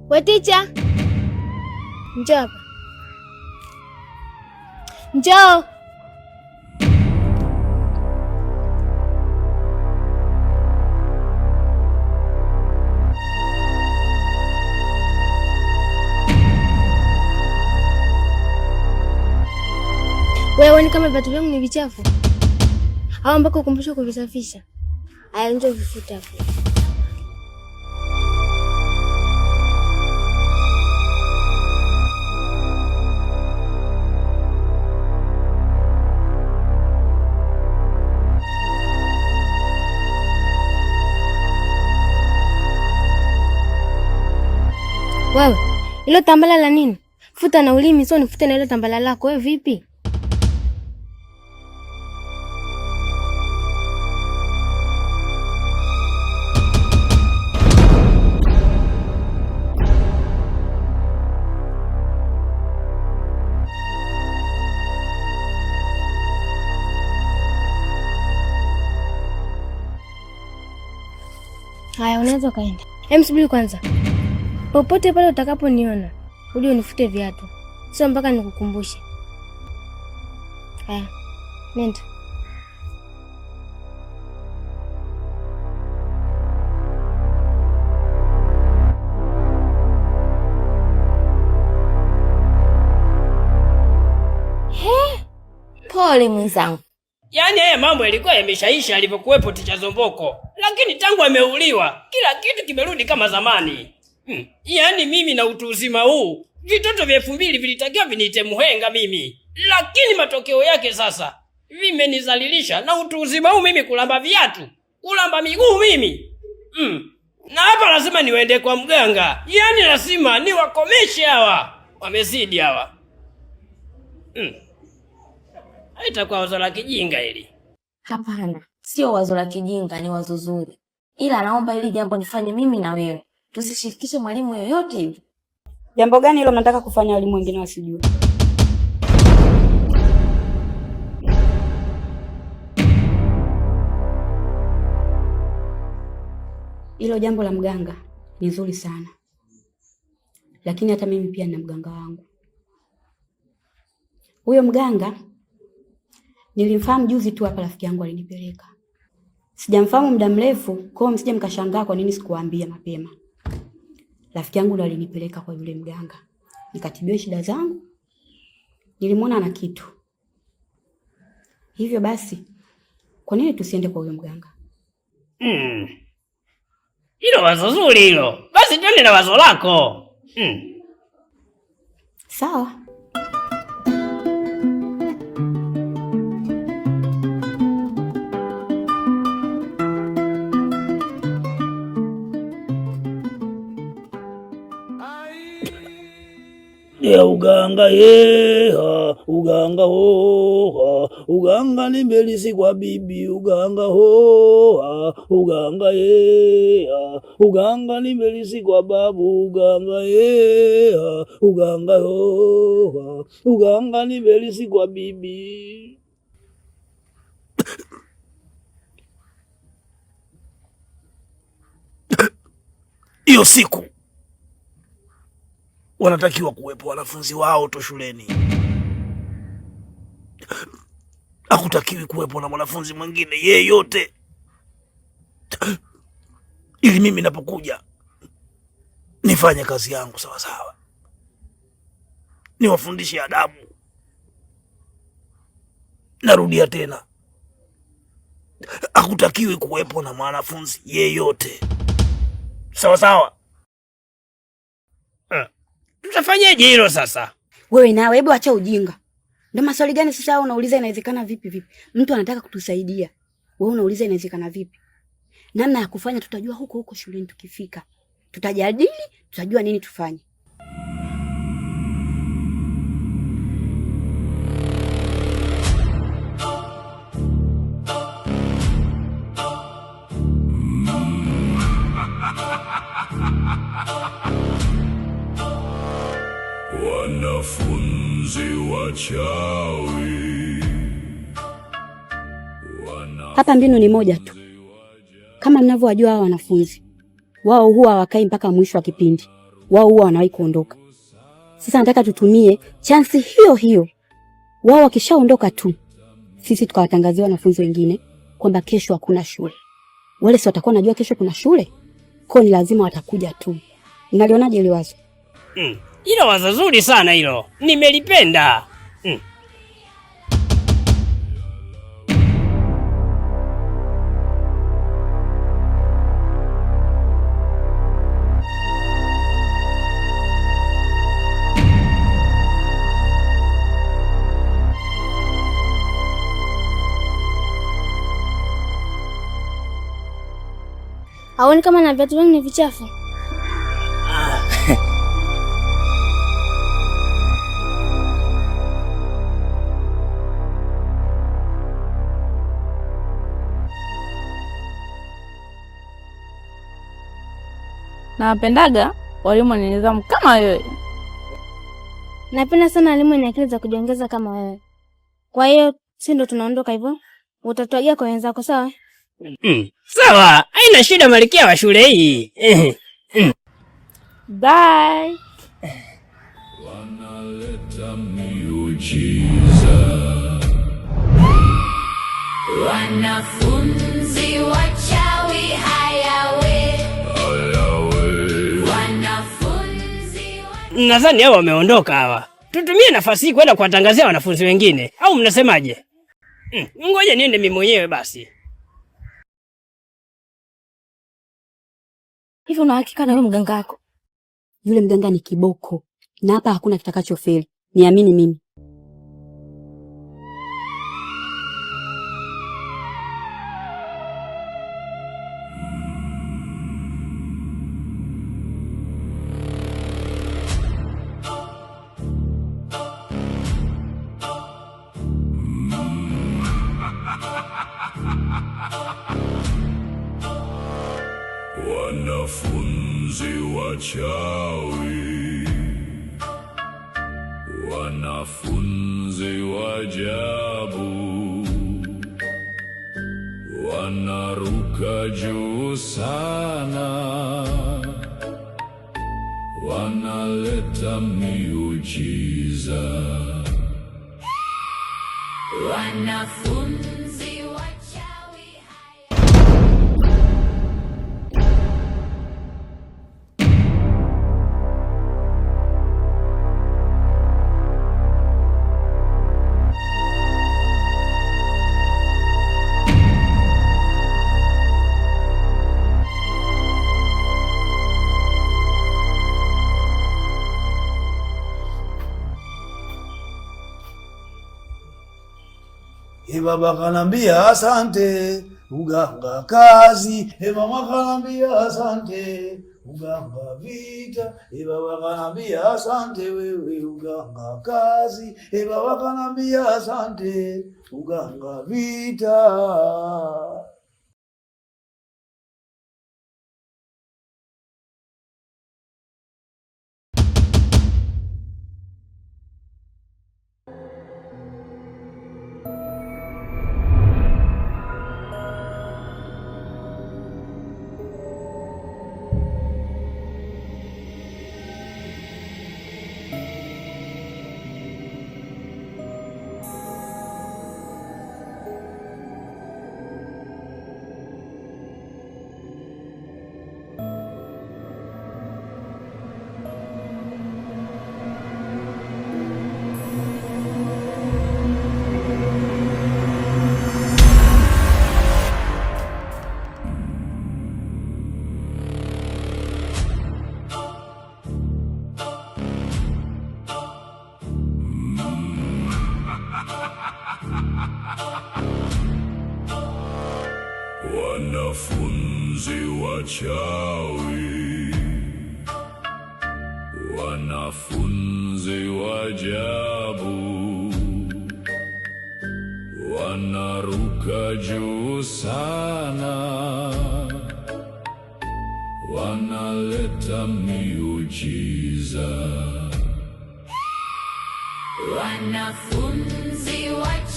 We ticha, njoo hapa. Njoo. Wewe ni kama viatu vyangu ni vichafu au mpaka ukumbushe kuvisafisha? Aya, njoo vifuta hapo. Wewe, ilo tambala la nini? Futa na ulimi, sio nifute na ilo tambala lako. Wewe vipi? Haya, unaweza kaenda. Subiri kwanza. Popote pale utakaponiona, uje unifute viatu. Sio mpaka nikukumbushe. Haya, nenda. Pole mwenzangu. Yaani haya mambo yalikuwa yameshaisha alivyokuwepo Ticha Zomboko. Lakini tangu ameuliwa, kila kitu kimerudi kama zamani. Yaani mimi na utu uzima huu, vitoto vya 2000 vilitakiwa viniite muhenga mimi. Lakini matokeo yake sasa, vimenizalilisha na utu uzima huu mimi kulamba viatu, kulamba miguu mimi. Na hapa lazima niwende kwa mganga. Yaani lazima niwakomeshe hawa. Wamezidi hawa. Haitakuwa wazo la kijinga hili. Hapana, sio wazo la kijinga, ni wazo zuri. Ila naomba hili jambo nifanye mimi na wewe. Tusishirikishe mwalimu yoyote hivi. Jambo gani hilo mnataka kufanya walimu wengine wasijue? Hilo jambo la mganga ni zuri sana. Lakini hata mimi pia nina mganga wangu. Huyo mganga nilimfahamu juzi tu hapa, rafiki yangu alinipeleka. Sijamfahamu muda mrefu, kwa hiyo msije mkashangaa kwa nini sikuambia mapema. Rafiki yangu ndo alinipeleka kwa yule mganga. Nikatibiwa shida zangu. Nilimwona ana kitu. Hivyo basi, kwa nini tusiende kwa yule mganga? Hilo wazo zuri hilo. Basi twende na wazo lako. Sawa. Ya uganga yeha, uganga hoha, uganga nimbelisi kwa bibi, uganga hoha, uganga yeha, uganga nimbelisi kwa babu, uganga yeha, uganga hoha, uganga nimbelisi kwa bibi. Iyo siku wanatakiwa kuwepo wanafunzi wao tu shuleni. Hakutakiwi kuwepo na mwanafunzi mwingine yeyote. Ili mimi napokuja nifanye kazi yangu sawa sawa. Niwafundishe adabu. Narudia tena. Hakutakiwi kuwepo na mwanafunzi yeyote. Sawa sawa. Tutafanyaje hilo sasa? Wewe nawe hebu acha ujinga. Ndio maswali gani sasa unauliza inawezekana vipi? Mtu anataka kutusaidia. Wewe unauliza inawezekana vipi? Namna ya kufanya tutajua huko shuleni tukifika. Tutajadili, tutajua nini tufanye. Wanafunzi wachawi. Hapa mbinu ni moja tu. Kama mnavyowajua hao wanafunzi, wao huwa hawakai mpaka mwisho wa kipindi. wao huwa wanawahi kuondoka. Sasa nataka tutumie chance hiyo hiyo. Wao wakishaondoka tu, sisi tukawatangazia wanafunzi wengine kwamba kesho hakuna shule. Wale si watakuwa najua kesho kuna shule? Kwa ni lazima watakuja tu. Unalionaje ile wazo? Hilo wazo zuri sana hilo. Nimelipenda. Haoni kama na viatu vyangu ni vichafu? Nawapendaga walimu wenye nidhamu kama wewe. Napenda sana walimu wenye akili za kujiongeza kama wewe. Kwa hiyo si ndo tunaondoka hivyo? Utatuagia kwa wenzako, sawa? Sawa, haina shida Malkia wa shule hii. Bye. Wanaleta miujiza. Wanafunzi wachawi hayawe. Wanafunzi Nadhani hao wameondoka hawa. Tutumie nafasi hii kwenda kuwatangazia wanafunzi wengine. Au mnasemaje? Ngoja niende mimi mwenyewe basi. Hivi una hakika na wewe mganga wako? Yule mganga ni kiboko. Na hapa hakuna kitakachofeli. Niamini mimi. Wanafunzi wachawi, wanafunzi wajabu, wanaruka juu sana, wanaleta miujiza. Wanafunzi wachawi Baba kanambia asante, uganga kazi. Mama kanambia asante, uganga vita. Baba kanambia asante, wewe uganga kazi. Baba kanambia asante, uganga vita. Wanafunzi wachawi, wanafunzi wajabu, wanaruka juu sana, wanaleta miujiza. Wanafunzi wachawi